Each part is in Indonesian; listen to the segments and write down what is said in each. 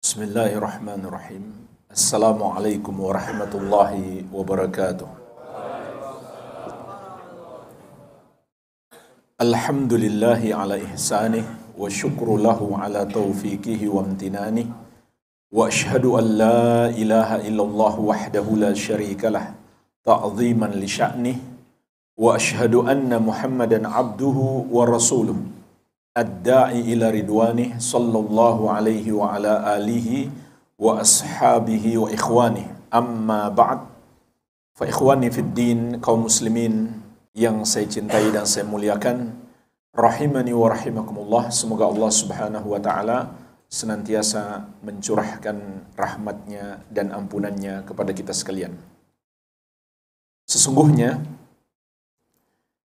Bismillahirrahmanirrahim. Assalamualaikum warahmatullahi wabarakatuh. Alhamdulillahi ala ihsanih wa syukru lahu ala taufiqihi wa amtinanih wa ashhadu an la ilaha illallah wahdahu la syarika lah ta'ziman li sya'nih wa ashhadu anna Muhammadan abduhu wa rasuluh ad-da'i ila ridwanih sallallahu alaihi wa ala alihi wa ashabihi wa ikhwanih. Amma ba'd, fa ikhwani fid din, kaum muslimin yang saya cintai dan saya muliakan, rahimani wa rahimakumullah. Semoga Allah subhanahu wa ta'ala senantiasa mencurahkan rahmatnya dan ampunannya kepada kita sekalian. Sesungguhnya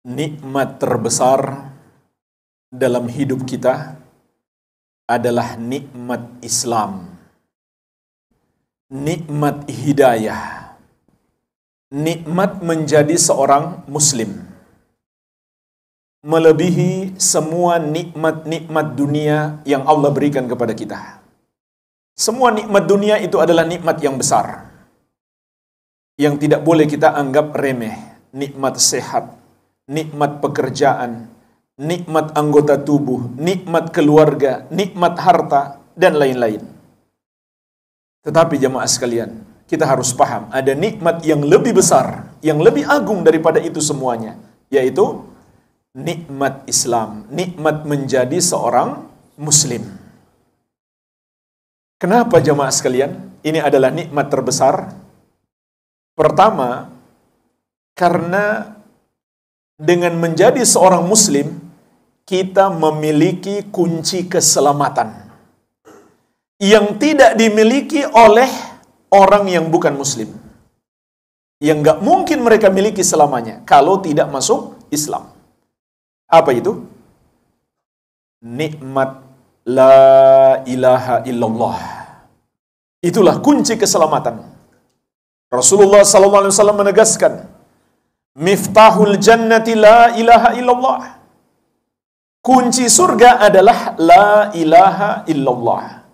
nikmat terbesar dalam hidup kita adalah nikmat Islam, nikmat hidayah, nikmat menjadi seorang muslim, melebihi semua nikmat-nikmat dunia yang Allah berikan kepada kita. Semua nikmat dunia itu adalah nikmat yang besar, yang tidak boleh kita anggap remeh. Nikmat sehat, nikmat pekerjaan, nikmat anggota tubuh, nikmat keluarga, nikmat harta, dan lain-lain. Tetapi jemaah sekalian, kita harus paham, ada nikmat yang lebih besar, yang lebih agung daripada itu semuanya, yaitu nikmat Islam, nikmat menjadi seorang muslim. Kenapa jemaah sekalian? Ini adalah nikmat terbesar. Pertama, karena dengan menjadi seorang muslim, kita memiliki kunci keselamatan yang tidak dimiliki oleh orang yang bukan muslim, yang gak mungkin mereka miliki selamanya kalau tidak masuk Islam. Apa itu? Nikmat la ilaha illallah. Itulah kunci keselamatan. Rasulullah SAW menegaskan, miftahul jannati la ilaha illallah. Kunci surga adalah la ilaha illallah.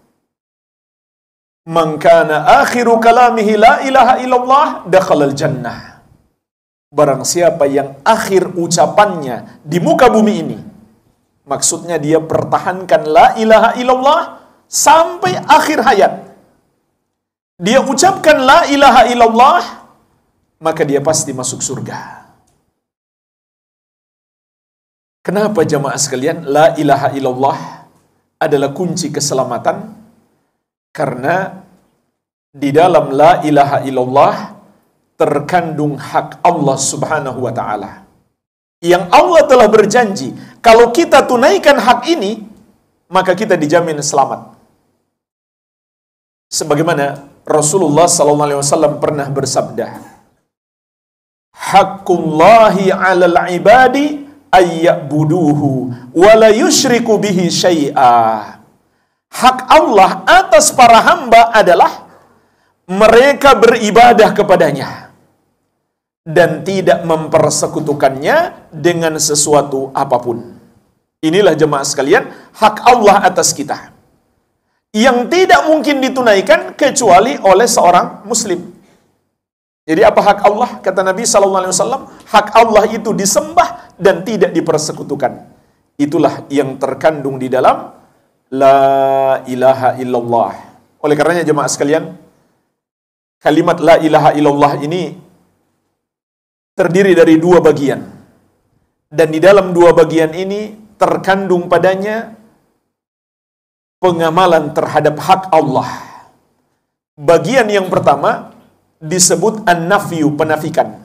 Man kana akhiru kalamihi la ilaha illallah dakhalal jannah. Barang siapa yang akhir ucapannya di muka bumi ini, maksudnya dia pertahankan la ilaha illallah sampai akhir hayat, dia ucapkan la ilaha illallah, maka dia pasti masuk surga. Kenapa jamaah sekalian la ilaha illallah adalah kunci keselamatan? Karena di dalam la ilaha illallah terkandung hak Allah subhanahu wa ta'ala, yang Allah telah berjanji, kalau kita tunaikan hak ini, maka kita dijamin selamat. Sebagaimana Rasulullah SAW pernah bersabda, Haqqullahi 'alal 'ibadi ayya'buduhu wa la yusyriku bihi syai'a. Hak Allah atas para hamba adalah mereka beribadah kepadanya dan tidak mempersekutukannya dengan sesuatu apapun. Inilah jemaah sekalian, hak Allah atas kita, yang tidak mungkin ditunaikan kecuali oleh seorang muslim. Jadi apa hak Allah? Kata Nabi SAW, hak Allah itu disembah dan tidak dipersekutukan. Itulah yang terkandung di dalam la ilaha illallah. Oleh karenanya jemaah sekalian, kalimat la ilaha illallah ini terdiri dari dua bagian. Dan di dalam dua bagian ini terkandung padanya pengamalan terhadap hak Allah. Bagian yang pertama disebut an-nafyu, penafikan,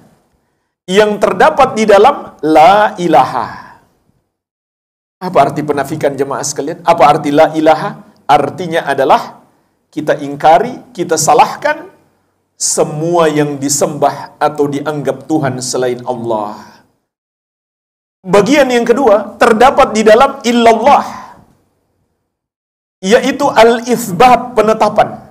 yang terdapat di dalam la ilaha. Apa arti penafikan jemaah sekalian? Apa arti la ilaha? Artinya adalah kita ingkari, kita salahkan semua yang disembah atau dianggap Tuhan selain Allah. Bagian yang kedua terdapat di dalam illallah, yaitu al-itsbat, penetapan.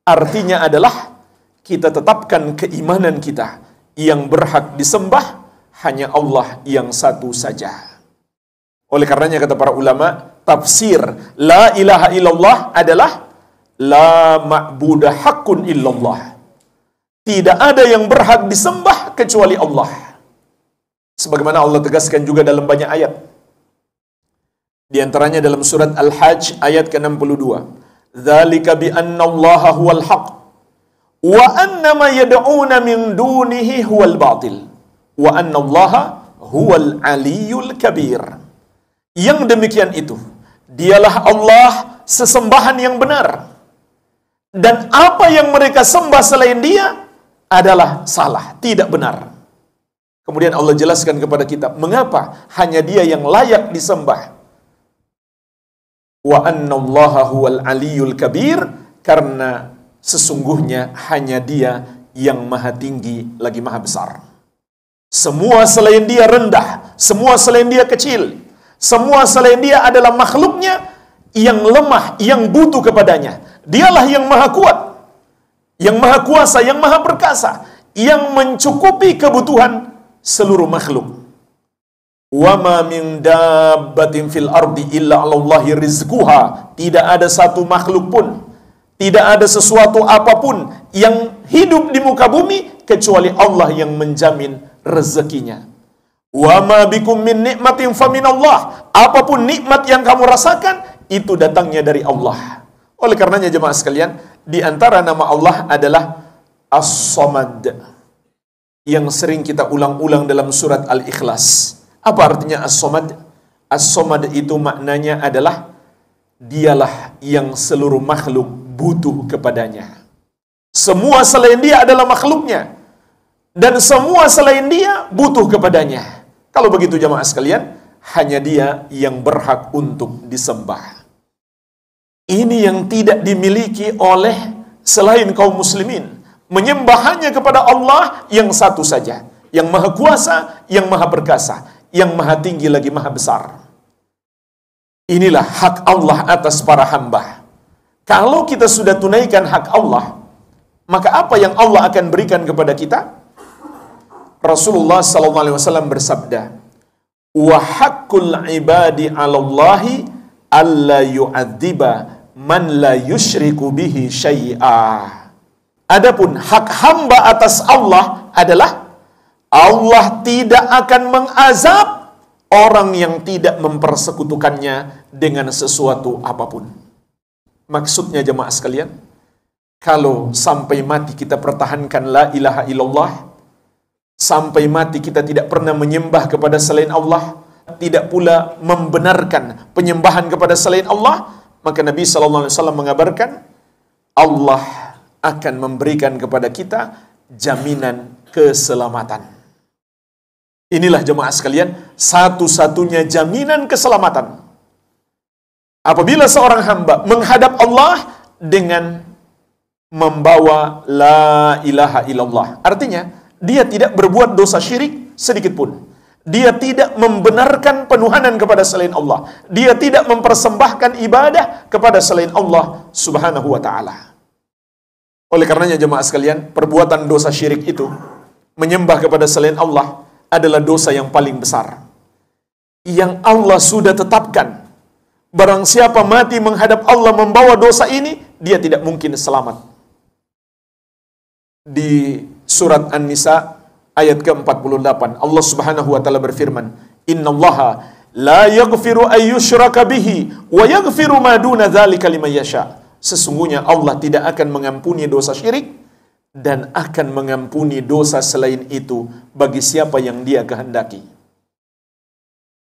Artinya adalah kita tetapkan keimanan kita, yang berhak disembah hanya Allah yang satu saja. Oleh karenanya kata para ulama, tafsir la ilaha illallah adalah la ma'budu haqqun illallah. Tidak ada yang berhak disembah kecuali Allah. Sebagaimana Allah tegaskan juga dalam banyak ayat. Di antaranya dalam surat Al-Hajj ayat ke-62. Dzalika bi anna Allaha huwal haqq wa anna ma yad'una min dunihi huwal batil wa anna Allaha huwal aliyyul kabir. Yang demikian itu, dialah Allah sesembahan yang benar. Dan apa yang mereka sembah selain Dia adalah salah, tidak benar. Kemudian Allah jelaskan kepada kita, mengapa hanya Dia yang layak disembah. Wa anna Allaha huwal aliyyul kabir, karena sesungguhnya hanya Dia yang maha tinggi lagi maha besar. Semua selain Dia rendah, semua selain Dia kecil, semua selain Dia adalah makhluknya yang lemah, yang butuh kepadanya. Dialah yang maha kuat, yang maha kuasa, yang maha perkasa, yang mencukupi kebutuhan seluruh makhluk. Wa ma min dabbatin fil ardi illa 'alallahi rizquha. Tidak ada satu makhluk pun, tidak ada sesuatu apapun yang hidup di muka bumi kecuali Allah yang menjamin rezekinya. Wa ma bikum min nikmatin faminallah. Apapun nikmat yang kamu rasakan itu datangnya dari Allah. Oleh karenanya jemaah sekalian, di antara nama Allah adalah As-Samad, yang sering kita ulang-ulang dalam surat Al-Ikhlas. Apa artinya As-Samad? As-Samad itu maknanya adalah Dialah yang seluruh makhluk butuh kepadanya. Semua selain Dia adalah makhluknya, dan semua selain Dia butuh kepadanya. Kalau begitu jemaah sekalian, hanya Dia yang berhak untuk disembah. Ini yang tidak dimiliki oleh selain kaum muslimin. Menyembah hanya kepada Allah yang satu saja, yang maha kuasa, yang maha perkasa, yang maha tinggi lagi maha besar. Inilah hak Allah atas para hamba. Kalau kita sudah tunaikan hak Allah, maka apa yang Allah akan berikan kepada kita? Rasulullah SAW bersabda, wa haqqul ibadi 'alallahi alla yu'adziba man la yusyriku bihi syai'a. Adapun hak hamba atas Allah adalah Allah tidak akan mengazab orang yang tidak mempersekutukannya dengan sesuatu apapun. Maksudnya jemaah sekalian, kalau sampai mati kita pertahankan la ilaha illallah, sampai mati kita tidak pernah menyembah kepada selain Allah, tidak pula membenarkan penyembahan kepada selain Allah, maka Nabi SAW mengabarkan Allah akan memberikan kepada kita jaminan keselamatan. Inilah jemaah sekalian, satu-satunya jaminan keselamatan. Apabila seorang hamba menghadap Allah dengan membawa la ilaha illallah, artinya dia tidak berbuat dosa syirik sedikit pun. Dia tidak membenarkan penuhanan kepada selain Allah. Dia tidak mempersembahkan ibadah kepada selain Allah Subhanahu wa ta'ala. Oleh karenanya jemaah sekalian, perbuatan dosa syirik itu, menyembah kepada selain Allah, adalah dosa yang paling besar, yang Allah sudah tetapkan. Barang siapa mati menghadap Allah membawa dosa ini, dia tidak mungkin selamat. Di surat An-Nisa ayat ke-48, Allah Subhanahu wa ta'ala berfirman, innallaha la yaghfiru an yushraka bihi wa yaghfiru ma duna dzalika liman yasha. Sesungguhnya Allah tidak akan mengampuni dosa syirik dan akan mengampuni dosa selain itu bagi siapa yang Dia kehendaki.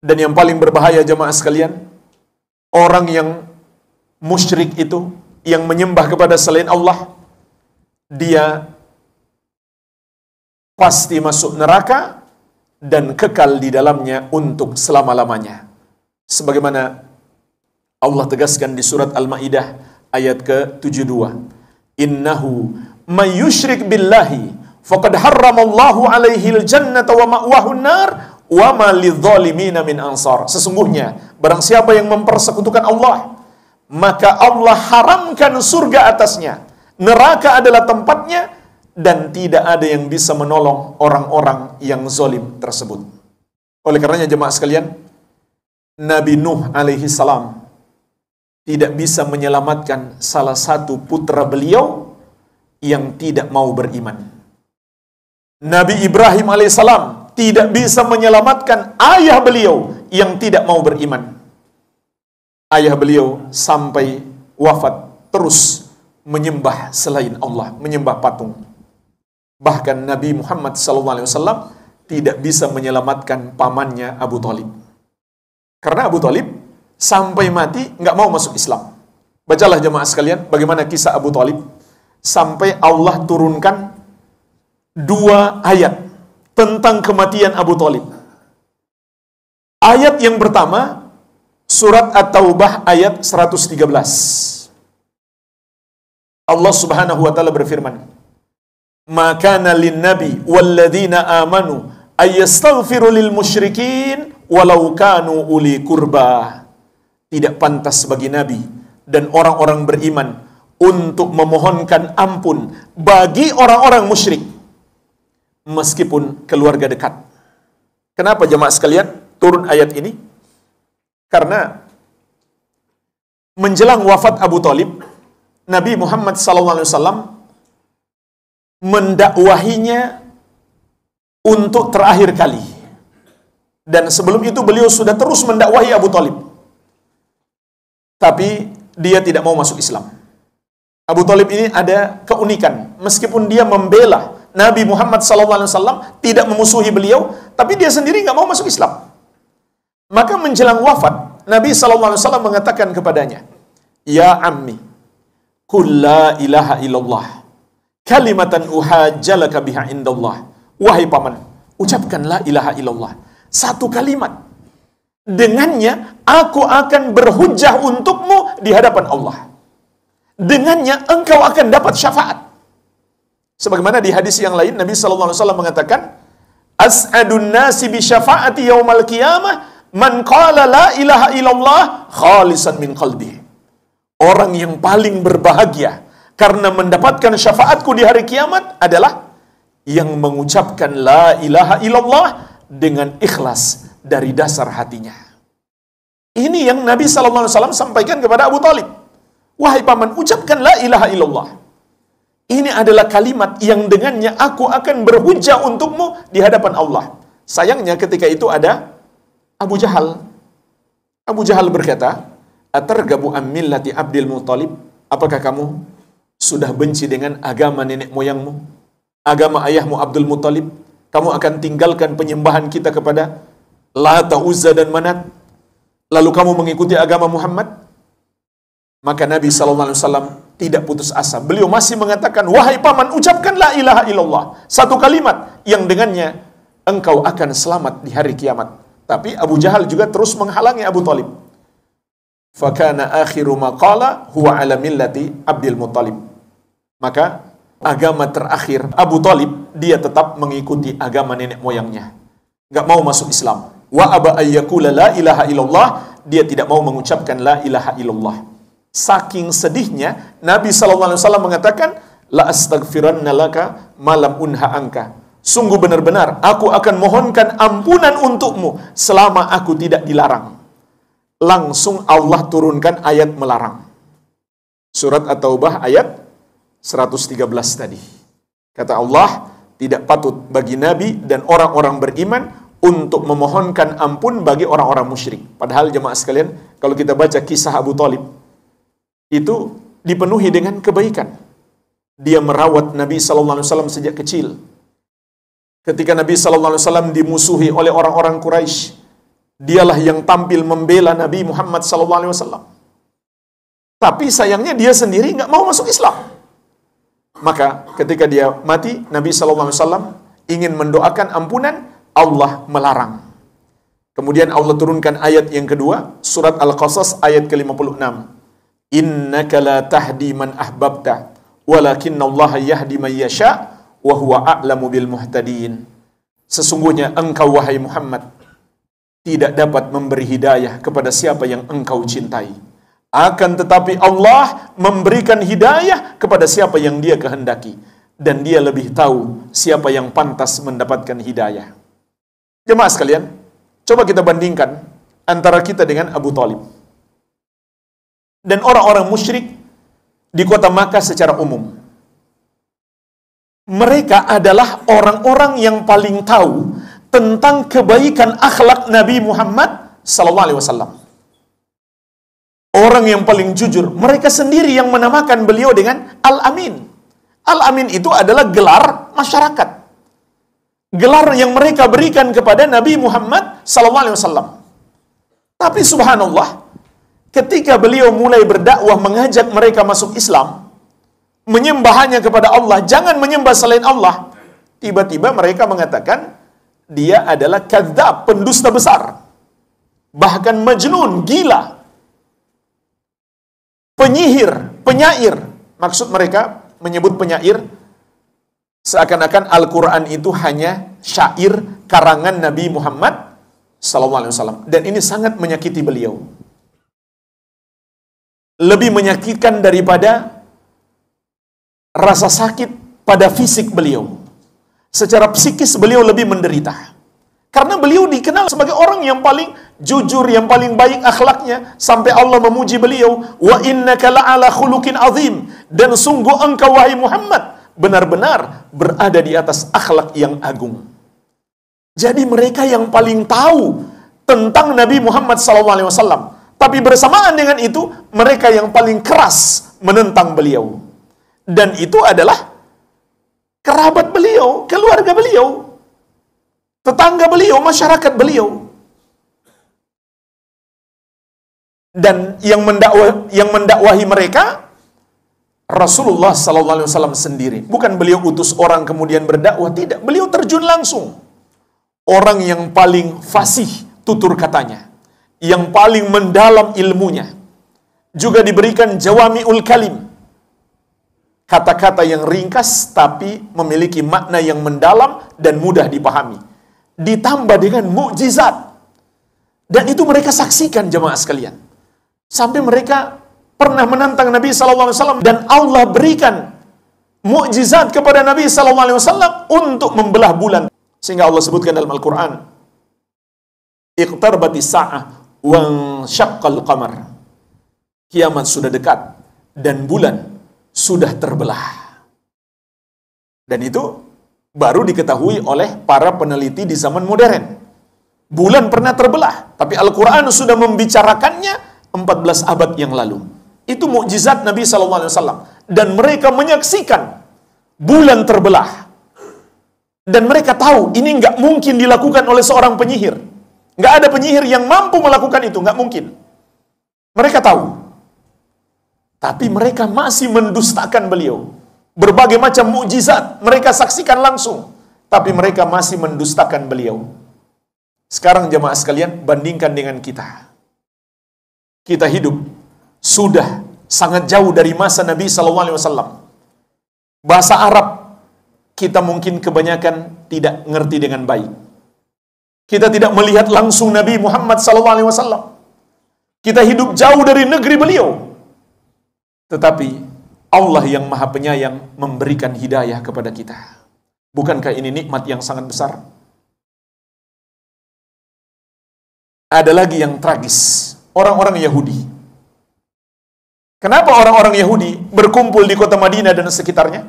Dan yang paling berbahaya jemaah sekalian, orang yang musyrik itu, yang menyembah kepada selain Allah, dia pasti masuk neraka dan kekal di dalamnya untuk selama-lamanya. Sebagaimana Allah tegaskan di surat Al-Maidah ayat ke-72, innahu may yusyrik billahi faqad harramallahu alaihil jannata wa ma'wahu an-nar wa ma lidh-dhalimin min ansar. Sesungguhnya barang siapa yang mempersekutukan Allah, maka Allah haramkan surga atasnya, neraka adalah tempatnya, dan tidak ada yang bisa menolong orang-orang yang zalim tersebut. Oleh karenanya jemaah sekalian, Nabi Nuh alaihi salam tidak bisa menyelamatkan salah satu putra beliau yang tidak mau beriman. Nabi Ibrahim alaihissalam tidak bisa menyelamatkan ayah beliau yang tidak mau beriman. Ayah beliau sampai wafat terus menyembah selain Allah, menyembah patung. Bahkan Nabi Muhammad SAW tidak bisa menyelamatkan pamannya Abu Thalib. Karena Abu Thalib sampai mati nggak mau masuk Islam. Bacalah jemaah sekalian bagaimana kisah Abu Thalib sampai Allah turunkan 2 ayat tentang kematian Abu Thalib. Ayat yang pertama surat At-Taubah ayat 113. Allah Subhanahu wa taala berfirman, "Maka lin nabi walladzina amanu ayastaghfiru lil musyrikin walau kanu uli kurba." Tidak pantas bagi nabi dan orang-orang beriman untuk memohonkan ampun bagi orang-orang musyrik meskipun keluarga dekat. Kenapa jemaah sekalian turun ayat ini? Karena menjelang wafat Abu Thalib, Nabi Muhammad SAW mendakwahinya untuk terakhir kali. Dan sebelum itu beliau sudah terus mendakwahi Abu Thalib. Tapi dia tidak mau masuk Islam. Abu Thalib ini ada keunikan. Meskipun dia membela Nabi Muhammad SAW, tidak memusuhi beliau, tapi dia sendiri nggak mau masuk Islam. Maka menjelang wafat, Nabi SAW mengatakan kepadanya, "Ya ammi, qul la ilaha illallah, kalimatan uhajjalaka biha indallah." Wahai paman, ucapkan la ilaha illallah. Satu kalimat. Dengannya aku akan berhujjah untukmu di hadapan Allah. Dengannya engkau akan dapat syafaat. Sebagaimana di hadis yang lain Nabi SAW mengatakan, "As'adun nasi bi syafaati yaumal qiyamah man qala la ilaha illallah khalisan min qalbi." Orang yang paling berbahagia karena mendapatkan syafaatku di hari kiamat adalah yang mengucapkan la ilaha illallah dengan ikhlas dari dasar hatinya. Ini yang Nabi SAW sampaikan kepada Abu Thalib. Wahai paman, ucapkan la ilaha illallah. Ini adalah kalimat yang dengannya aku akan berhujjah untukmu di hadapan Allah. Sayangnya ketika itu ada Abu Jahal. Abu Jahal berkata, "Atargabu am millati Abdul Muthalib?" Apakah kamu sudah benci dengan agama nenek moyangmu? Agama ayahmu Abdul Muthalib? Kamu akan tinggalkan penyembahan kita kepada Lata, Uzza dan Manat, lalu kamu mengikuti agama Muhammad? Maka Nabi SAW tidak putus asa. Beliau masih mengatakan, "Wahai paman, ucapkan la ilaha illallah." Satu kalimat yang dengannya engkau akan selamat di hari kiamat. Tapi Abu Jahal juga terus menghalangi Abu Thalib. Fakana akhiru maqala huwa ala millati Abdul Muthalib. Maka agama terakhir Abu Thalib, dia tetap mengikuti agama nenek moyangnya. Gak mau masuk Islam. Wa aba ayyakula la ilaha illallah, dia tidak mau mengucapkan la ilaha illallah. Saking sedihnya Nabi SAW mengatakan, "La astaghfiranna laka malam unha angka." Sungguh benar-benar aku akan mohonkan ampunan untukmu selama aku tidak dilarang. Langsung Allah turunkan ayat melarang. Surat At-Taubah ayat 113 tadi. Kata Allah, tidak patut bagi Nabi dan orang-orang beriman untuk memohonkan ampun bagi orang-orang musyrik. Padahal jemaah sekalian, kalau kita baca kisah Abu Thalib, itu dipenuhi dengan kebaikan. Dia merawat Nabi SAW sejak kecil. Ketika Nabi SAW dimusuhi oleh orang-orang Quraisy, dialah yang tampil membela Nabi Muhammad SAW. Tapi sayangnya dia sendiri nggak mau masuk Islam. Maka ketika dia mati, Nabi SAW ingin mendoakan ampunan, Allah melarang. Kemudian Allah turunkan ayat yang kedua, surat Al-Qasas ayat ke-56. "Innaka la tahdi man ahbabta, walakinallaha yahdi man yasha, wa huwa a'lamu bil muhtadin." Sesungguhnya engkau wahai Muhammad tidak dapat memberi hidayah kepada siapa yang engkau cintai. Akan tetapi Allah memberikan hidayah kepada siapa yang dia kehendaki. Dan dia lebih tahu siapa yang pantas mendapatkan hidayah. Jemaah sekalian, coba kita bandingkan antara kita dengan Abu Thalib. dan orang-orang musyrik di kota Makkah secara umum. Mereka adalah orang-orang yang paling tahu tentang kebaikan akhlak Nabi Muhammad sallallahu alaihi wasallam. Orang yang paling jujur, mereka sendiri yang menamakan beliau dengan Al-Amin. Al-Amin itu adalah gelar masyarakat. Gelar yang mereka berikan kepada Nabi Muhammad sallallahu alaihi wasallam. Tapi subhanallah, ketika beliau mulai berdakwah mengajak mereka masuk Islam, menyembah hanya kepada Allah, jangan menyembah selain Allah, tiba-tiba mereka mengatakan dia adalah kadzdzab, pendusta besar, bahkan majnun, gila, penyihir, penyair. Maksud mereka menyebut penyair seakan-akan Al-Quran itu hanya syair karangan Nabi Muhammad SAW. Dan ini sangat menyakiti beliau. Lebih menyakitkan daripada rasa sakit pada fisik beliau. Secara psikis beliau lebih menderita. Karena beliau dikenal sebagai orang yang paling jujur, yang paling baik akhlaknya, sampai Allah memuji beliau, wa innaka la'ala khuluqin azim, dan sungguh engkau wahai Muhammad benar-benar berada di atas akhlak yang agung. Jadi mereka yang paling tahu tentang Nabi Muhammad SAW, tapi bersamaan dengan itu mereka yang paling keras menentang beliau. Dan itu adalah kerabat beliau, keluarga beliau, tetangga beliau, masyarakat beliau. Dan yang mendakwahi mereka Rasulullah SAW sendiri. Bukan beliau utus orang kemudian berdakwah, tidak. Beliau terjun langsung. Orang yang paling fasih tutur katanya, yang paling mendalam ilmunya, juga diberikan jawami'ul kalim, kata-kata yang ringkas tapi memiliki makna yang mendalam dan mudah dipahami, ditambah dengan mukjizat. Dan itu mereka saksikan jemaah sekalian. Sampai mereka pernah menantang Nabi SAW, dan Allah berikan mukjizat kepada Nabi SAW untuk membelah bulan. Sehingga Allah sebutkan dalam Al-Quran, iqtarabatis sa'ah wa syaqqal qamar. Kiamat sudah dekat dan bulan sudah terbelah. Dan itu baru diketahui oleh para peneliti di zaman modern. Bulan pernah terbelah, tapi Al-Quran sudah membicarakannya 14 abad yang lalu. Itu mukjizat Nabi SAW. Dan mereka menyaksikan bulan terbelah. Dan mereka tahu ini nggak mungkin dilakukan oleh seorang penyihir. Nggak ada penyihir yang mampu melakukan itu, nggak mungkin. Mereka tahu. Tapi mereka masih mendustakan beliau. Berbagai macam mukjizat mereka saksikan langsung, tapi mereka masih mendustakan beliau. Sekarang jemaah sekalian, bandingkan dengan kita. Kita hidup sudah sangat jauh dari masa Nabi SAW. Bahasa Arab kita mungkin kebanyakan tidak ngerti dengan baik. Kita tidak melihat langsung Nabi Muhammad SAW. Kita hidup jauh dari negeri beliau. Tetapi Allah yang Maha Penyayang memberikan hidayah kepada kita. Bukankah ini nikmat yang sangat besar? Ada lagi yang tragis. Orang-orang Yahudi. Kenapa orang-orang Yahudi berkumpul di kota Madinah dan sekitarnya?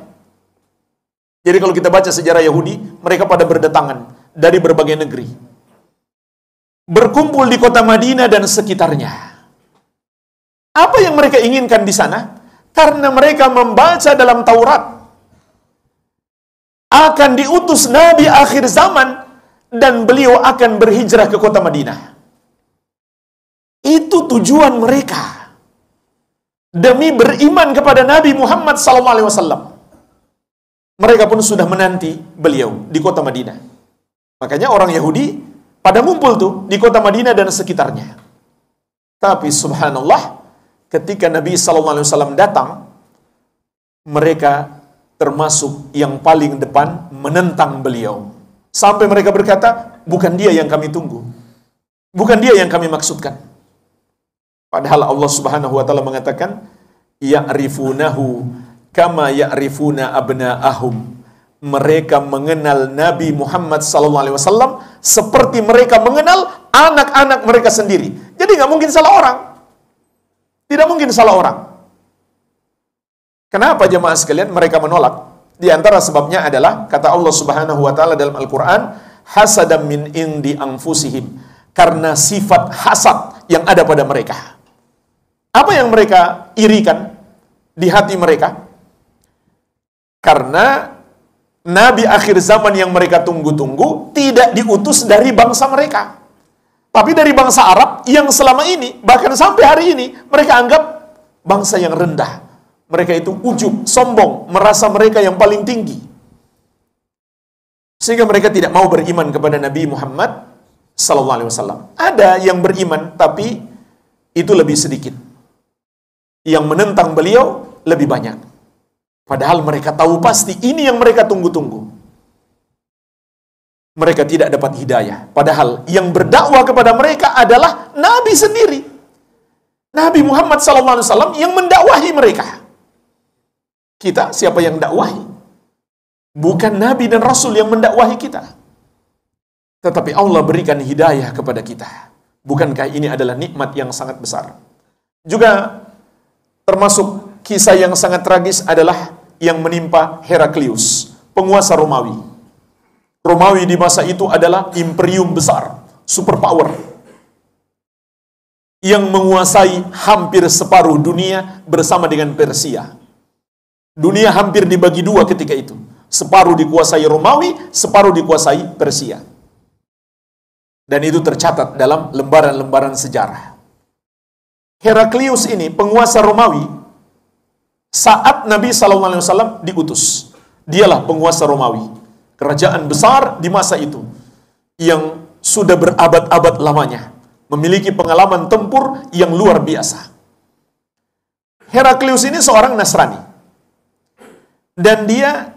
Jadi kalau kita baca sejarah Yahudi, mereka pada berdatangan dari berbagai negeri. Berkumpul di kota Madinah dan sekitarnya. Apa yang mereka inginkan di sana? Karena mereka membaca dalam Taurat akan diutus Nabi akhir zaman dan beliau akan berhijrah ke kota Madinah. Itu tujuan mereka. Demi beriman kepada Nabi Muhammad SAW. Mereka pun sudah menanti beliau di kota Madinah. Makanya orang Yahudi pada ngumpul tuh di kota Madinah dan sekitarnya. Tapi subhanallah, ketika Nabi SAW datang, mereka termasuk yang paling depan menentang beliau. Sampai mereka berkata, bukan dia yang kami tunggu. Bukan dia yang kami maksudkan. Padahal Allah Subhanahu wa taala mengatakan, ya'rifunahu kama ya'rifuna abna'ahum. Mereka mengenal Nabi Muhammad SAW seperti mereka mengenal anak-anak mereka sendiri. Jadi nggak mungkin salah orang. Tidak mungkin salah orang. Kenapa jemaah sekalian mereka menolak? Di antara sebabnya adalah kata Allah Subhanahu wa taala dalam Al-Qur'an, hasadam min indi anfusihim, karena sifat hasad yang ada pada mereka. Apa yang mereka irikan di hati mereka? Karena nabi akhir zaman yang mereka tunggu-tunggu tidak diutus dari bangsa mereka, tapi dari bangsa Arab yang selama ini, bahkan sampai hari ini, mereka anggap bangsa yang rendah. Mereka itu ujub, sombong, merasa mereka yang paling tinggi. Sehingga mereka tidak mau beriman kepada Nabi Muhammad sallallahu alaihi wasallam. Ada yang beriman, tapi itu lebih sedikit. Yang menentang beliau lebih banyak. Padahal mereka tahu pasti ini yang mereka tunggu-tunggu. Mereka tidak dapat hidayah. Padahal yang berdakwah kepada mereka adalah Nabi sendiri. Nabi Muhammad SAW yang mendakwahi mereka. Kita siapa yang dakwahi? Bukan Nabi dan Rasul yang mendakwahi kita. Tetapi Allah berikan hidayah kepada kita. Bukankah ini adalah nikmat yang sangat besar? Juga termasuk kisah yang sangat tragis adalah yang menimpa Heraklius, penguasa Romawi. Romawi di masa itu adalah imperium besar, superpower, yang menguasai hampir separuh dunia bersama dengan Persia. Dunia hampir dibagi dua ketika itu. Separuh dikuasai Romawi, separuh dikuasai Persia. Dan itu tercatat dalam lembaran-lembaran sejarah. Heraklius ini, penguasa Romawi, saat Nabi SAW diutus. Dialah penguasa Romawi. Kerajaan besar di masa itu. Yang sudah berabad-abad lamanya. Memiliki pengalaman tempur yang luar biasa. Heraklius ini seorang Nasrani. Dan dia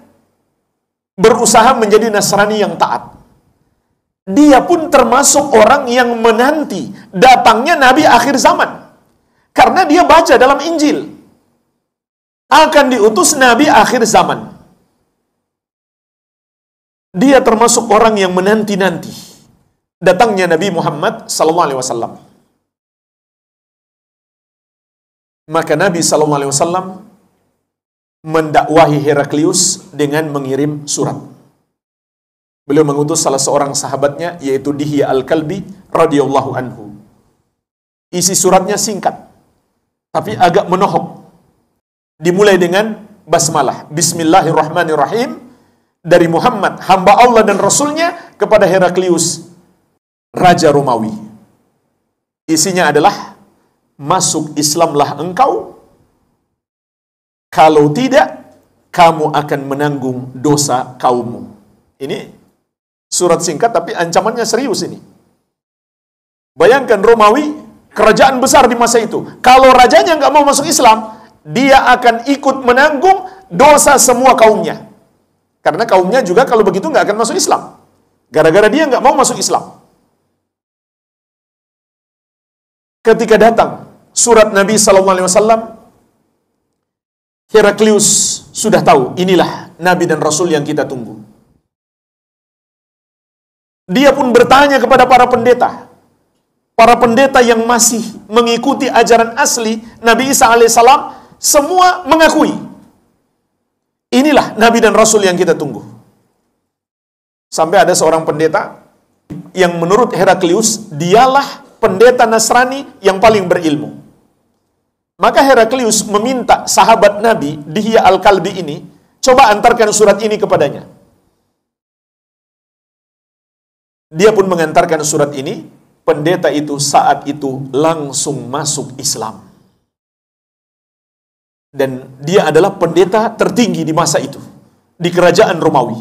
berusaha menjadi Nasrani yang taat. Dia pun termasuk orang yang menanti datangnya Nabi akhir zaman. Karena dia baca dalam Injil, akan diutus Nabi akhir zaman. Dia termasuk orang yang menanti-nanti datangnya Nabi Muhammad SAW. Maka Nabi SAW mendakwahi Heraklius dengan mengirim surat. Beliau mengutus salah seorang sahabatnya, yaitu Dihya Al-Kalbi radhiyallahu anhu. Isi suratnya singkat, tapi agak menohok. Dimulai dengan basmalah, Bismillahirrahmanirrahim, dari Muhammad, hamba Allah dan Rasulnya, kepada Heraklius, Raja Romawi. Isinya adalah, masuk Islamlah engkau, kalau tidak, kamu akan menanggung dosa kaummu. Ini surat singkat, tapi ancamannya serius ini. Bayangkan Romawi, kerajaan besar di masa itu. Kalau rajanya nggak mau masuk Islam, dia akan ikut menanggung dosa semua kaumnya. Karena kaumnya juga kalau begitu nggak akan masuk Islam. Gara-gara dia nggak mau masuk Islam. Ketika datang surat Nabi SAW, Heraklius sudah tahu, inilah Nabi dan Rasul yang kita tunggu. Dia pun bertanya kepada para pendeta. Para pendeta yang masih mengikuti ajaran asli Nabi Isa alaihissalam, semua mengakui, inilah Nabi dan Rasul yang kita tunggu. Sampai ada seorang pendeta yang menurut Heraklius, dialah pendeta Nasrani yang paling berilmu. Maka Heraklius meminta sahabat Nabi, Dihya Al-Kalbi ini, coba antarkan surat ini kepadanya. Dia pun mengantarkan surat ini. Pendeta itu saat itu langsung masuk Islam. Dan dia adalah pendeta tertinggi di masa itu, di kerajaan Romawi.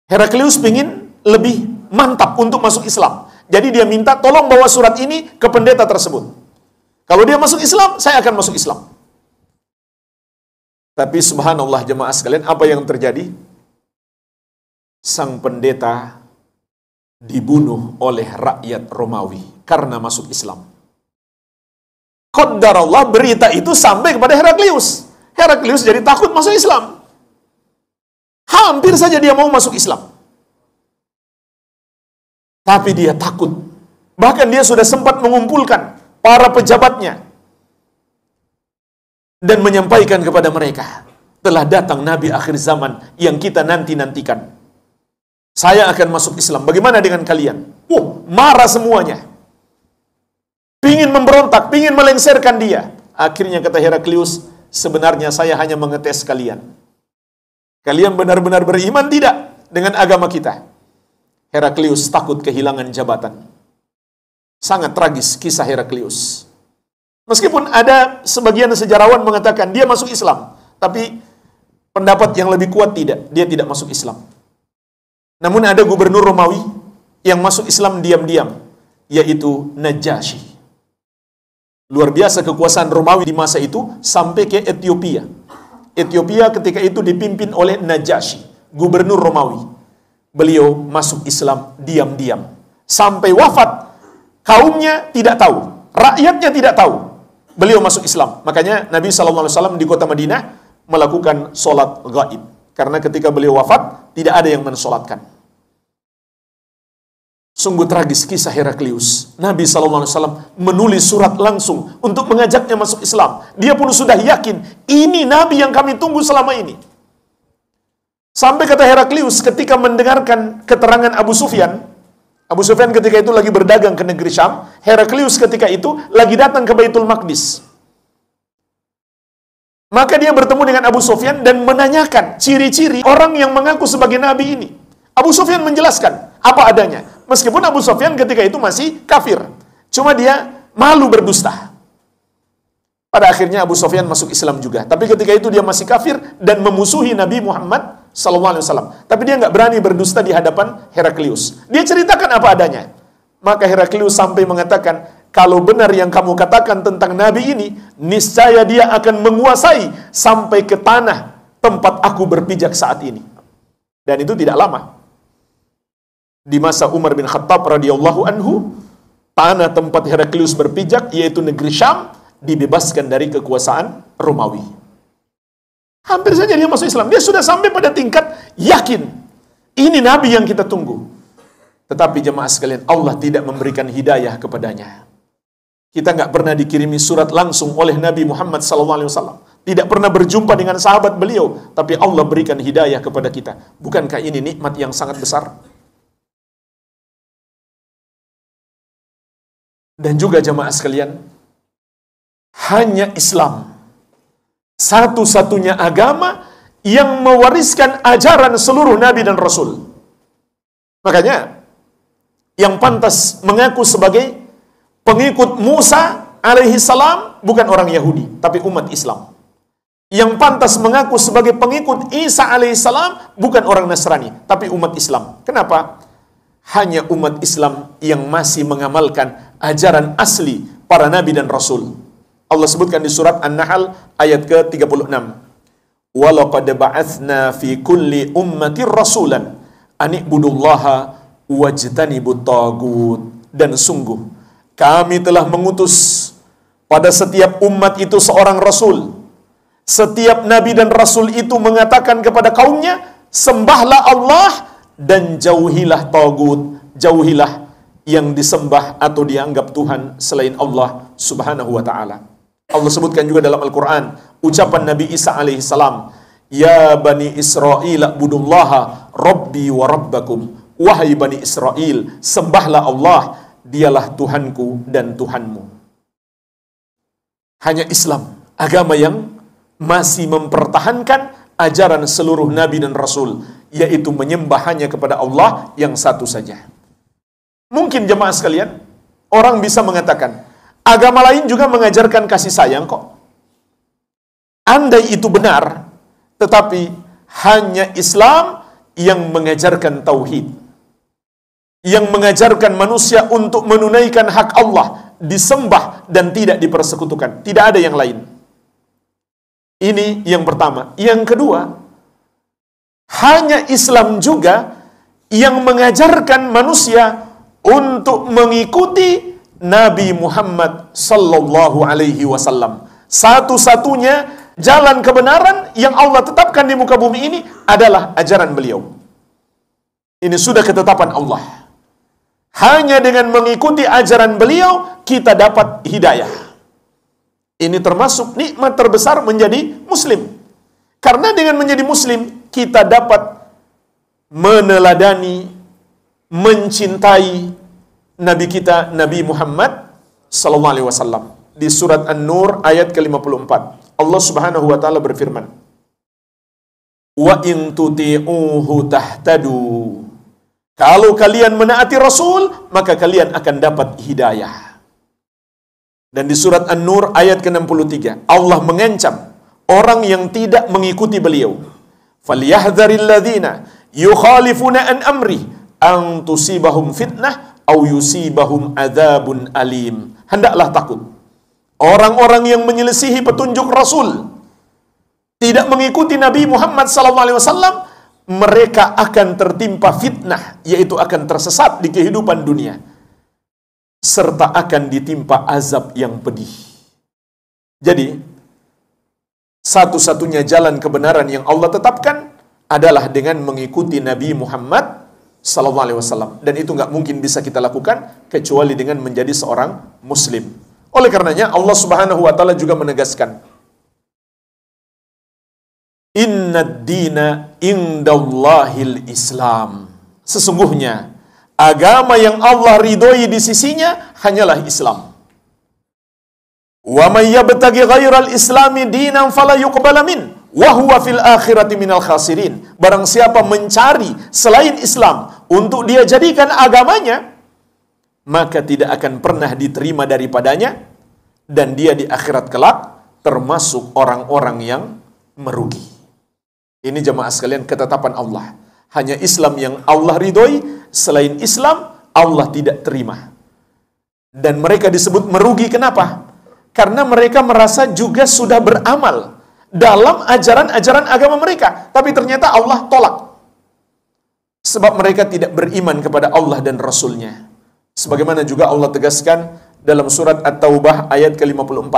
Heraklius ingin lebih mantap untuk masuk Islam. Jadi dia minta, tolong bawa surat ini ke pendeta tersebut. Kalau dia masuk Islam, saya akan masuk Islam. Tapi subhanallah jemaah sekalian, apa yang terjadi? Sang pendeta dibunuh oleh rakyat Romawi karena masuk Islam. Qadarullah, berita itu sampai kepada Heraklius. Heraklius jadi takut masuk Islam. Hampir saja dia mau masuk Islam. Tapi dia takut. Bahkan dia sudah sempat mengumpulkan para pejabatnya, dan menyampaikan kepada mereka, telah datang Nabi akhir zaman yang kita nanti-nantikan. Saya akan masuk Islam. Bagaimana dengan kalian? Marah semuanya. Pingin memberontak, pingin melengsarkan dia. Akhirnya kata Heraklius, sebenarnya saya hanya mengetes kalian. Kalian benar-benar beriman tidak dengan agama kita? Heraklius takut kehilangan jabatan. Sangat tragis kisah Heraklius. Meskipun ada sebagian sejarawan mengatakan dia masuk Islam, tapi pendapat yang lebih kuat tidak, dia tidak masuk Islam. Namun ada gubernur Romawi yang masuk Islam diam-diam, yaitu Najasyi. Luar biasa kekuasaan Romawi di masa itu sampai ke Ethiopia. Ethiopia ketika itu dipimpin oleh Najasyi, gubernur Romawi. Beliau masuk Islam diam-diam. Sampai wafat, kaumnya tidak tahu, rakyatnya tidak tahu. Beliau masuk Islam. Makanya Nabi SAW di kota Madinah melakukan sholat gaib. Karena ketika beliau wafat, tidak ada yang mensolatkan. Sungguh tragis kisah Heraklius. Nabi SAW menulis surat langsung untuk mengajaknya masuk Islam. Dia pun sudah yakin, ini Nabi yang kami tunggu selama ini. Sampai kata Heraklius ketika mendengarkan keterangan Abu Sufyan ketika itu lagi berdagang ke negeri Syam. Heraklius ketika itu lagi datang ke Baitul Maqdis. Maka dia bertemu dengan Abu Sufyan dan menanyakan ciri-ciri orang yang mengaku sebagai nabi ini. Abu Sufyan menjelaskan apa adanya. Meskipun Abu Sufyan ketika itu masih kafir. Cuma dia malu berdusta. Pada akhirnya Abu Sufyan masuk Islam juga. Tapi ketika itu dia masih kafir dan memusuhi Nabi Muhammad SAW. Tapi dia nggak berani berdusta di hadapan Heraklius. Dia ceritakan apa adanya. Maka Heraklius sampai mengatakan, kalau benar yang kamu katakan tentang Nabi ini, niscaya dia akan menguasai sampai ke tanah tempat aku berpijak saat ini. Dan itu tidak lama. Di masa Umar bin Khattab radhiyallahu anhu, tanah tempat Heraklius berpijak, yaitu negeri Syam, dibebaskan dari kekuasaan Romawi. Hampir saja dia masuk Islam. Dia sudah sampai pada tingkat yakin, ini Nabi yang kita tunggu. Tetapi jemaah sekalian, Allah tidak memberikan hidayah kepadanya. Kita nggak pernah dikirimi surat langsung oleh Nabi Muhammad SAW. Tidak pernah berjumpa dengan sahabat beliau. Tapi Allah berikan hidayah kepada kita. Bukankah ini nikmat yang sangat besar? Dan juga jemaah sekalian, hanya Islam satu-satunya agama yang mewariskan ajaran seluruh Nabi dan Rasul. Makanya, yang pantas mengaku sebagai pengikut Musa alaihi salam bukan orang Yahudi, tapi umat Islam. Yang pantas mengaku sebagai pengikut Isa alaihi salam bukan orang Nasrani, tapi umat Islam. Kenapa? Hanya umat Islam yang masih mengamalkan ajaran asli para Nabi dan Rasul. Allah sebutkan di surat An-Nahl ayat ke-36. Walaqad ba'atsna fi kulli ummatir rasulan an ibudullaha wajtanibut tagut. Dan sungguh kami telah mengutus pada setiap umat itu seorang rasul. Setiap nabi dan rasul itu mengatakan kepada kaumnya, sembahlah Allah dan jauhilah tagut, jauhilah yang disembah atau dianggap Tuhan selain Allah Subhanahu wa taala. Allah sebutkan juga dalam Al-Quran ucapan Nabi Isa alaihi salam, ya bani Israel budullaha rabbi wa rabbakum. Wahai bani Israel, sembahlah Allah, dialah Tuhanku dan Tuhanmu. Hanya Islam, agama yang masih mempertahankan ajaran seluruh Nabi dan Rasul, yaitu menyembah hanya kepada Allah yang satu saja. Mungkin jemaah sekalian, orang bisa mengatakan, agama lain juga mengajarkan kasih sayang kok. Andai itu benar, tetapi hanya Islam yang mengajarkan tauhid, yang mengajarkan manusia untuk menunaikan hak Allah, disembah dan tidak dipersekutukan. Tidak ada yang lain. Ini yang pertama. Yang kedua, hanya Islam juga yang mengajarkan manusia untuk mengikuti Nabi Muhammad sallallahu alaihi wasallam. Satu-satunya jalan kebenaran yang Allah tetapkan di muka bumi ini adalah ajaran beliau. Ini sudah ketetapan Allah. Hanya dengan mengikuti ajaran beliau, kita dapat hidayah. Ini termasuk nikmat terbesar menjadi muslim. Karena dengan menjadi muslim, kita dapat meneladani, mencintai Nabi kita, Nabi Muhammad sallallahu alaihi wasallam. Di surat An-Nur ayat ke-54, Allah Subhanahu wa taala berfirman, "Wa in tuti'uhu tahtadu." Kalau kalian menaati Rasul, maka kalian akan dapat hidayah. Dan di surat An-Nur ayat ke-63, Allah mengancam orang yang tidak mengikuti beliau. "Falyahdharil ladzina yukhalifuna an amri an tusibahum fitnah au yusibahum adzabun alim." Hendaklah takut orang-orang yang menyelisihi petunjuk Rasul, tidak mengikuti Nabi Muhammad SAW, mereka akan tertimpa fitnah, yaitu akan tersesat di kehidupan dunia, serta akan ditimpa azab yang pedih. Jadi, satu-satunya jalan kebenaran yang Allah tetapkan adalah dengan mengikuti Nabi Muhammad SAW. Dan itu nggak mungkin bisa kita lakukan kecuali dengan menjadi seorang muslim. Oleh karenanya Allah Subhanahu wa taala juga menegaskan, "Innad dina indallahil Islam." Sesungguhnya agama yang Allah ridhoi di sisinya hanyalah Islam. "Wa may yabtaghi ghairal islami dinan fala yuqbala min wa huwa fil akhirati minal khasirin." Barang siapa mencari selain Islam untuk dia jadikan agamanya, maka tidak akan pernah diterima daripadanya, dan dia di akhirat kelak termasuk orang-orang yang merugi. Ini jemaah sekalian ketetapan Allah. Hanya Islam yang Allah ridhoi, selain Islam Allah tidak terima. Dan mereka disebut merugi kenapa? Karena mereka merasa juga sudah beramal dalam ajaran-ajaran agama mereka, tapi ternyata Allah tolak. Sebab mereka tidak beriman kepada Allah dan Rasul-Nya. Sebagaimana juga Allah tegaskan dalam surat At-Taubah ayat ke-54.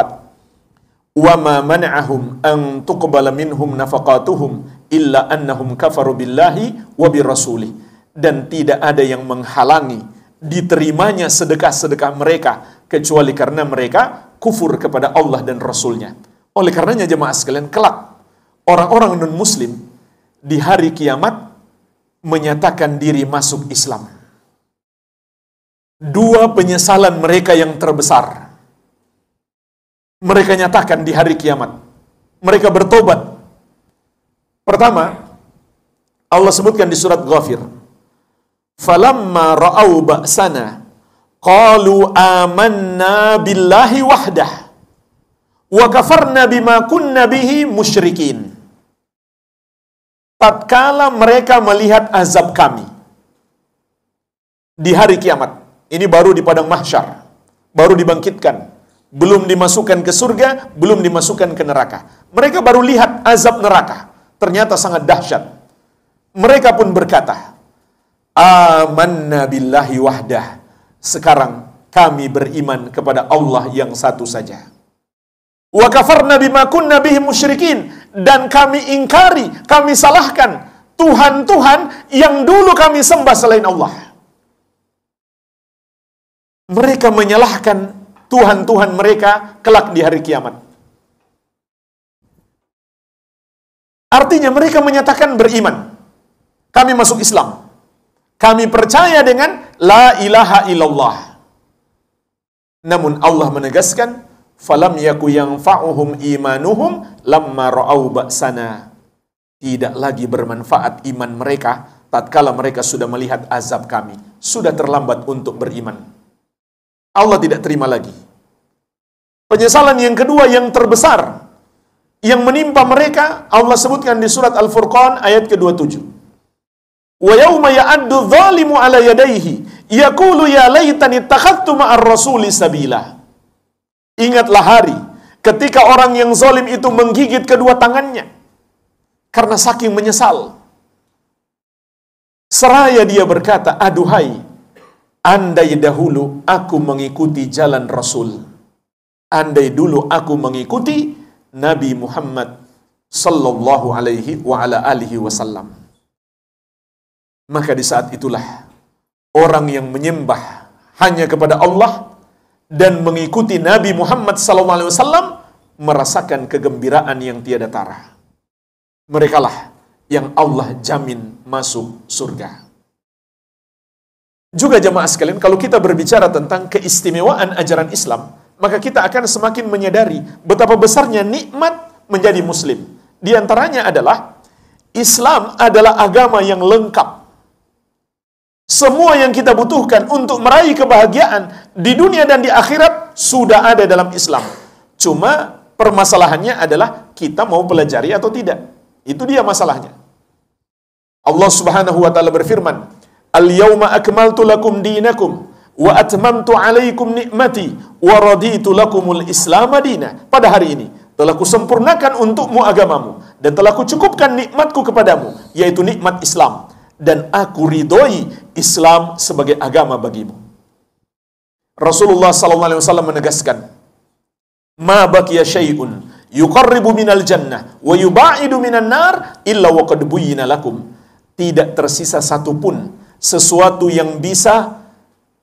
"Wa ma man'ahum an tuqbala minhum nafaqatuhum illa annahum kafaru billahi wa birrasulih." Dan tidak ada yang menghalangi diterimanya sedekah-sedekah mereka kecuali karena mereka kufur kepada Allah dan Rasul-Nya. Oleh karenanya jemaah sekalian, kelak orang-orang non-muslim di hari kiamat menyatakan diri masuk Islam. Dua penyesalan mereka yang terbesar mereka nyatakan di hari kiamat. Mereka bertobat. Pertama, Allah sebutkan di surat Ghafir, "Falamma ra'au ba'sana qalu amanna billahi wahdah wa kafarna bima kunna bihi musyrikin." Tatkala mereka melihat azab kami di hari kiamat, ini baru di padang mahsyar, baru dibangkitkan, belum dimasukkan ke surga, belum dimasukkan ke neraka. Mereka baru lihat azab neraka, ternyata sangat dahsyat. Mereka pun berkata, "Amanna billahi wahdah." Sekarang kami beriman kepada Allah yang satu saja. "Wa kafarna bima kunna bihi musyrikin." Dan kami ingkari, kami salahkan Tuhan-Tuhan yang dulu kami sembah selain Allah. Mereka menyalahkan Tuhan-Tuhan mereka kelak di hari kiamat. Artinya mereka menyatakan beriman. Kami masuk Islam. Kami percaya dengan la ilaha illallah. Namun Allah menegaskan, "Falam yaku yanfa'uhum imanuhum lamma ra'au ba'sana." Tidak lagi bermanfaat iman mereka tatkala mereka sudah melihat azab kami. Sudah terlambat untuk beriman. Allah tidak terima lagi. Penyesalan yang kedua yang terbesar yang menimpa mereka, Allah sebutkan di surat Al-Furqan ayat ke-27. "Wa yauma ya'addu dzalimu 'ala yadayhi yaqulu ya laitani ittakhadtu ma'ar rasuli sabila." Ingatlah hari ketika orang yang zalim itu menggigit kedua tangannya karena saking menyesal. Seraya dia berkata, "Aduhai, andai dahulu aku mengikuti jalan Rasul. Andai dulu aku mengikuti Nabi Muhammad sallallahu alaihi wa ala alihi wasallam." Maka di saat itulah orang yang menyembah hanya kepada Allah dan mengikuti Nabi Muhammad SAW merasakan kegembiraan yang tiada tara. Merekalah yang Allah jamin masuk surga. Juga jamaah sekalian, kalau kita berbicara tentang keistimewaan ajaran Islam, maka kita akan semakin menyadari betapa besarnya nikmat menjadi muslim. Di antaranya adalah Islam adalah agama yang lengkap. Semua yang kita butuhkan untuk meraih kebahagiaan di dunia dan di akhirat sudah ada dalam Islam. Cuma permasalahannya adalah kita mau pelajari atau tidak. Itu dia masalahnya. Allah Subhanahu wa taala berfirman, "Al-yauma akmaltu lakum dinakum wa atmamtu 'alaikum ni'mati wa raditu lakumul Islam madina." Pada hari ini telah kusempurnakan untukmu agamamu dan telah kucukupkan nikmatku kepadamu, yaitu nikmat Islam, dan aku ridhoi Islam sebagai agama bagimu. Rasulullah sallallahu alaihi wasallam menegaskan, "Ma baqiya syai'un yuqarribu minal jannah wa yubaidu minan nar illa wa qad buyyina lakum." Tidak tersisa satupun sesuatu yang bisa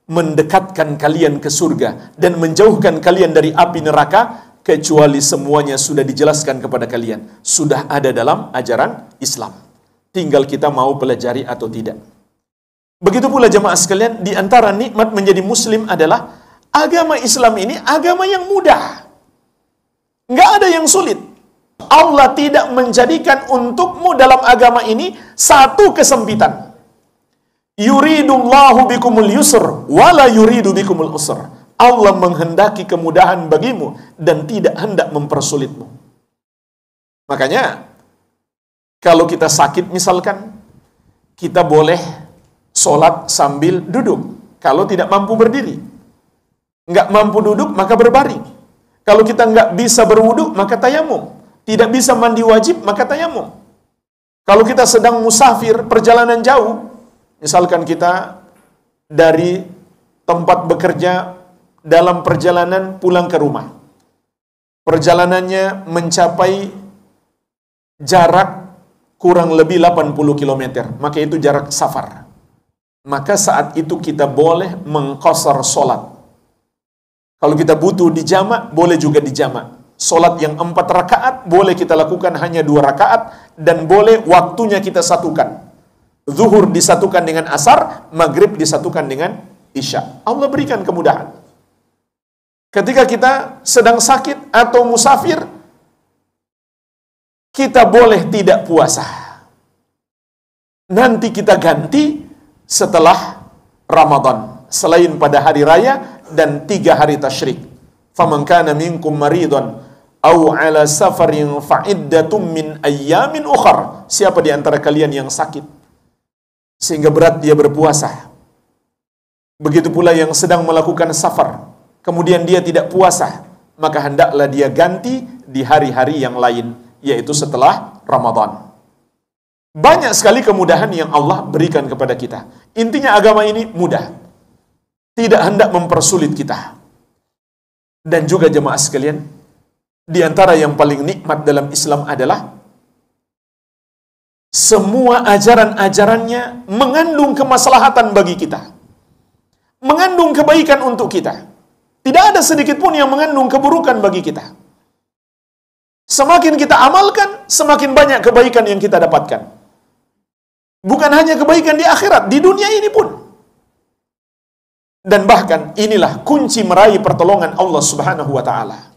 mendekatkan kalian ke surga dan menjauhkan kalian dari api neraka, kecuali semuanya sudah dijelaskan kepada kalian. Sudah ada dalam ajaran Islam. Tinggal kita mau pelajari atau tidak. Begitu pula jemaah sekalian, di antara nikmat menjadi muslim adalah agama Islam ini agama yang mudah. Nggak ada yang sulit. Allah tidak menjadikan untukmu dalam agama ini satu kesempitan. Yuridullahu bikumul yusr wala yuridu bikumul usr. Allah menghendaki kemudahan bagimu dan tidak hendak mempersulitmu. Makanya kalau kita sakit misalkan, kita boleh sholat sambil duduk. Kalau tidak mampu berdiri, nggak mampu duduk maka berbaring. Kalau kita nggak bisa berwudu maka tayamum. Tidak bisa mandi wajib maka tayamum. Kalau kita sedang musafir perjalanan jauh, misalkan kita dari tempat bekerja dalam perjalanan pulang ke rumah, perjalanannya mencapai jarak kurang lebih 80 km, maka itu jarak safar. Maka saat itu kita boleh mengqasar sholat. Kalau kita butuh dijamak, boleh juga dijamak. Sholat yang 4 rakaat boleh kita lakukan hanya 2 rakaat, dan boleh waktunya kita satukan. Zuhur disatukan dengan asar, maghrib disatukan dengan isya. Allah berikan kemudahan. Ketika kita sedang sakit atau musafir, kita boleh tidak puasa. Nanti kita ganti setelah Ramadan, selain pada hari raya dan 3 hari tasyrik. Faman kana minkum maridun aw ala safarin fa'iddatum min ayyamin ukhar. Siapa di antara kalian yang sakit sehingga berat dia berpuasa, begitu pula yang sedang melakukan safar kemudian dia tidak puasa, maka hendaklah dia ganti di hari-hari yang lain, yaitu setelah Ramadan. Banyak sekali kemudahan yang Allah berikan kepada kita. Intinya agama ini mudah, tidak hendak mempersulit kita. Dan juga jemaah sekalian, di antara yang paling nikmat dalam Islam adalah semua ajaran-ajarannya mengandung kemaslahatan bagi kita, mengandung kebaikan untuk kita. Tidak ada sedikit pun yang mengandung keburukan bagi kita. Semakin kita amalkan, semakin banyak kebaikan yang kita dapatkan. Bukan hanya kebaikan di akhirat, di dunia ini pun. Dan bahkan inilah kunci meraih pertolongan Allah Subhanahu wa taala.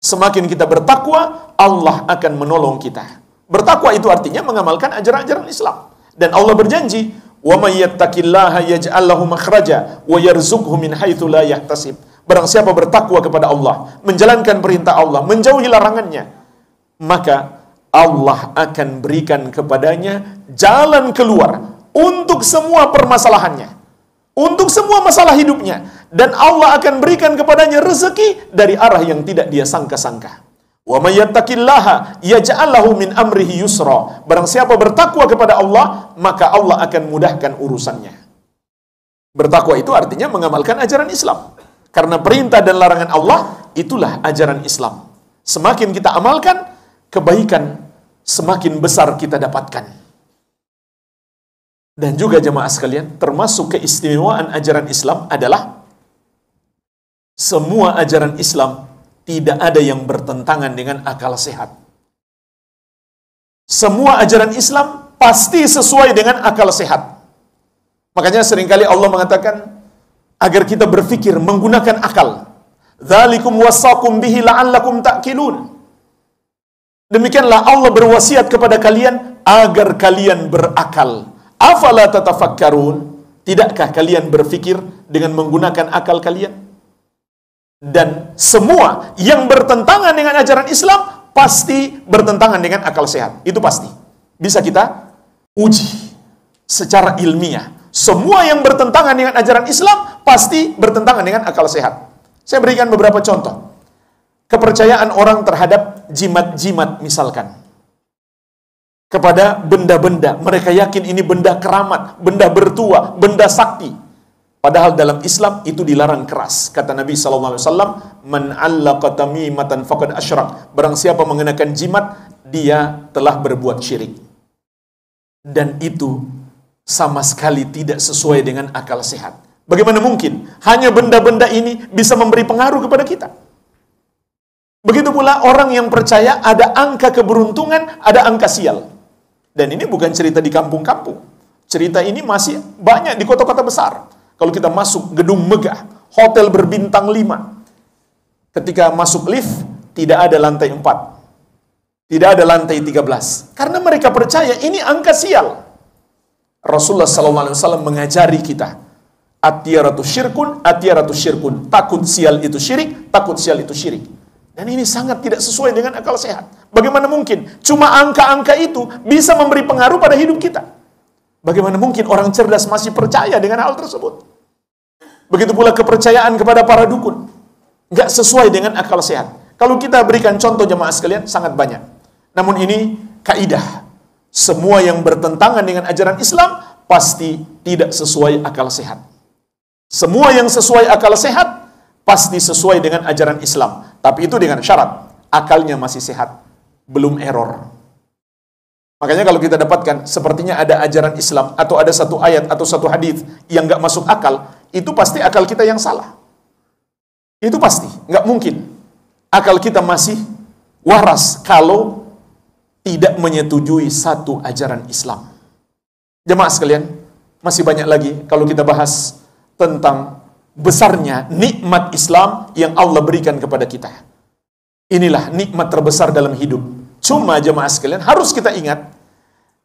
Semakin kita bertakwa, Allah akan menolong kita. Bertakwa itu artinya mengamalkan ajaran-ajaran Islam. Dan Allah berjanji, "Wa may yattaqillaha yaj'al lahu makhraja wa yarzuqhu min haitsu la yahtasib." Barang siapa bertakwa kepada Allah, menjalankan perintah Allah, menjauhi larangannya, maka Allah akan berikan kepadanya jalan keluar untuk semua permasalahannya, untuk semua masalah hidupnya, dan Allah akan berikan kepadanya rezeki dari arah yang tidak dia sangka-sangka. Wa may yattaqillaha yaj'al lahu min amrihi yusra. Barang siapa bertakwa kepada Allah, maka Allah akan mudahkan urusannya. Bertakwa itu artinya mengamalkan ajaran Islam. Karena perintah dan larangan Allah itulah ajaran Islam. Semakin kita amalkan, kebaikan semakin besar kita dapatkan. Dan juga jemaah sekalian, termasuk keistimewaan ajaran Islam adalah semua ajaran Islam tidak ada yang bertentangan dengan akal sehat. Semua ajaran Islam pasti sesuai dengan akal sehat. Makanya seringkali Allah mengatakan agar kita berpikir menggunakan akal. Dzalikum wasaqum bihi la'allakum ta'qilun. Demikianlah Allah berwasiat kepada kalian agar kalian berakal. Afala tatafakkarun? Tidakkah kalian berpikir dengan menggunakan akal kalian? Dan semua yang bertentangan dengan ajaran Islam pasti bertentangan dengan akal sehat. Itu pasti. Bisa kita uji secara ilmiah. Semua yang bertentangan dengan ajaran Islam pasti bertentangan dengan akal sehat. Saya berikan beberapa contoh. Kepercayaan orang terhadap jimat-jimat misalkan. Kepada benda-benda. Mereka yakin ini benda keramat, benda bertuah, benda sakti. Padahal dalam Islam itu dilarang keras. Kata Nabi SAW, Man 'allaqa tamimatan faqad asyrak. Barang siapa mengenakan jimat, dia telah berbuat syirik. Dan itu sama sekali tidak sesuai dengan akal sehat. Bagaimana mungkin hanya benda-benda ini bisa memberi pengaruh kepada kita? Begitu pula orang yang percaya ada angka keberuntungan, ada angka sial. Dan ini bukan cerita di kampung-kampung. Cerita ini masih banyak di kota-kota besar. Kalau kita masuk gedung megah, hotel berbintang 5, ketika masuk lift, tidak ada lantai 4. Tidak ada lantai 13. Karena mereka percaya ini angka sial. Rasulullah SAW mengajari kita, At-tiyaratu syirkun, at-tiyaratu syirkun. Takut sial itu syirik, takut sial itu syirik. Dan ini sangat tidak sesuai dengan akal sehat. Bagaimana mungkin cuma angka-angka itu bisa memberi pengaruh pada hidup kita? Bagaimana mungkin orang cerdas masih percaya dengan hal tersebut? Begitu pula kepercayaan kepada para dukun. Nggak sesuai dengan akal sehat. Kalau kita berikan contoh jemaah sekalian, sangat banyak. Namun ini kaidah. Semua yang bertentangan dengan ajaran Islam, pasti tidak sesuai akal sehat. Semua yang sesuai akal sehat, pasti sesuai dengan ajaran Islam. Tapi itu dengan syarat, akalnya masih sehat. Belum error. Makanya kalau kita dapatkan, sepertinya ada ajaran Islam, atau ada satu ayat, atau satu hadis yang nggak masuk akal, itu pasti akal kita yang salah. Itu pasti, nggak mungkin. Akal kita masih waras kalau tidak menyetujui satu ajaran Islam. Jemaah sekalian, masih banyak lagi kalau kita bahas tentang besarnya nikmat Islam yang Allah berikan kepada kita. Inilah nikmat terbesar dalam hidup. Cuma jemaah sekalian, harus kita ingat,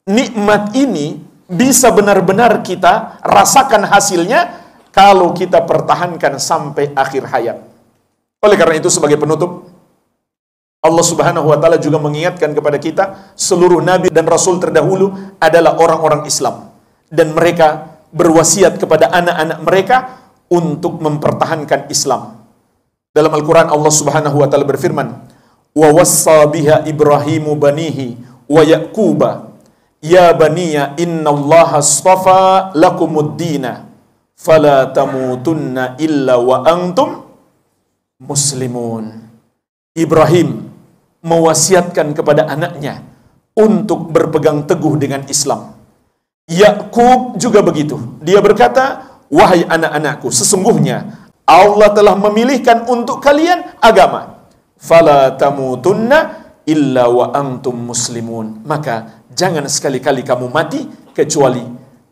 nikmat ini bisa benar-benar kita rasakan hasilnya kalau kita pertahankan sampai akhir hayat. Oleh karena itu, sebagai penutup, Allah Subhanahu wa Ta'ala juga mengingatkan kepada kita, seluruh nabi dan rasul terdahulu adalah orang-orang Islam, dan mereka berwasiat kepada anak-anak mereka untuk mempertahankan Islam. Dalam Al-Quran Allah Subhanahu wa Ta'ala berfirman, wa wassa biha Ibrahimu banihi wa Yaquba ya baniya innallaha astafa lakumuddina fala tamutunna illa wa antum muslimun. Ibrahim mewasiatkan kepada anaknya untuk berpegang teguh dengan Islam. Yakub juga begitu. Dia berkata, wahai anak-anakku, sesungguhnya Allah telah memilihkan untuk kalian agama. Fala tamutunna illa wa antum muslimun. Maka jangan sekali-kali kamu mati kecuali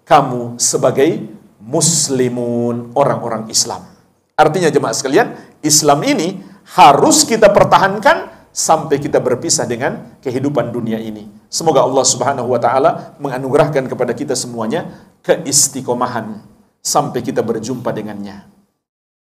kamu sebagai muslimun, orang-orang Islam. Artinya jemaah sekalian, Islam ini harus kita pertahankan sampai kita berpisah dengan kehidupan dunia ini. Semoga Allah Subhanahu wa Ta'ala menganugerahkan kepada kita semuanya keistiqomahan sampai kita berjumpa dengannya.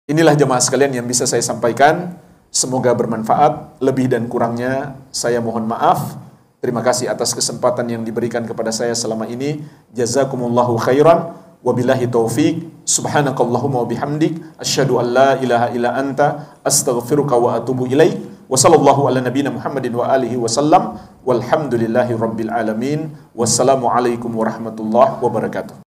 Inilah jemaah sekalian yang bisa saya sampaikan. Semoga bermanfaat. Lebih dan kurangnya saya mohon maaf. Terima kasih atas kesempatan yang diberikan kepada saya selama ini. Jazakumullahu khairan. Wabillahi taufiq. Subhanakallahumma wa bihamdik. Asyhadu an la ilaha illa anta. Astaghfiruka wa atubu ilaik. Wa sallallahu ala nabiyina Muhammadin wa alihi wa sallam. Walhamdulillahi rabbil alamin. Wassalamu alaikum warahmatullahi wabarakatuh.